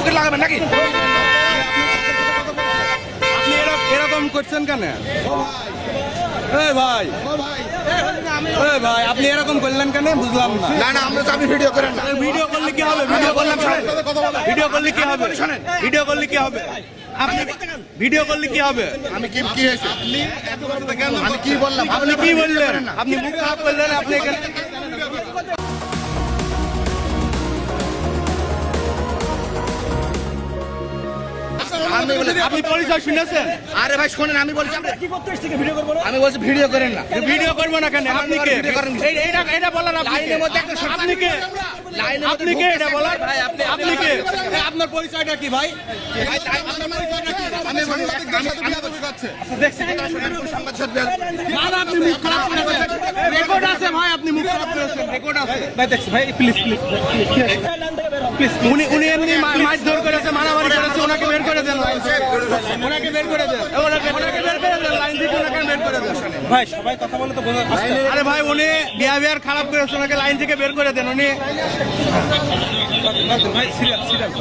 Pocket লাগাবেন নাকি? আপনি এরকম করছেন কেন? ভাই ভাই আপনি এরকম করলেন কেন বুঝলাম না। না না আমরা তো আপনি ভিডিও করেন না। ভিডিও করলে কি হবে? ভিডিও করলে ভিডিও করলে কি হবে? ভিডিও করলে কি হবে? আপনি ভিডিও করলে কি হবে? আমি কি হয়েছে? আমি কি বললাম? আপনি কি বললেন? আপনি মুখ খারাপ করলেন। আপনি এখানে আপনি পরিচয় শুনেছেন? আরে ভাই শোনেন, আমি বলছি কি করতে এসেছি ভিডিও করবো না? আমি বলছি ভিডিও করেন না। ভিডিও করবো না কেন? আপনি কে? এটা বলার আপনি কে? লাইনের মধ্যে একটা শর্ট আপনি কে? লাইনের মধ্যে আপনি কে এটা বলার? ভাই আপনি কে? আপনার পরিচয়টা কি ভাই? আমি সংবাদ সাথে না না আপনি মুখ খারাপ করেছেন। রেকর্ড আছে ভাই, আপনি মুখ খারাপ করেছেন। রেকর্ড আছে ভাই দেখছি ভাই প্লিজ প্লিজ প্লিজ উনি এমনি মারধর করেছে, মারামারি করেছে। ওনাকে বের করে দেন, ওনাকে বের করে দেন, ওনাকে বের করে দেন, লাইন থেকে ওনাকে বের করে দেন। ভাই সবাই কথা বলে তো বোঝা আরে ভাই উনি বিহেভিয়ার খারাপ করেছে, ওনাকে লাইন থেকে বের করে দেন। উনি ভাই সিরিয়াস সিরিয়াস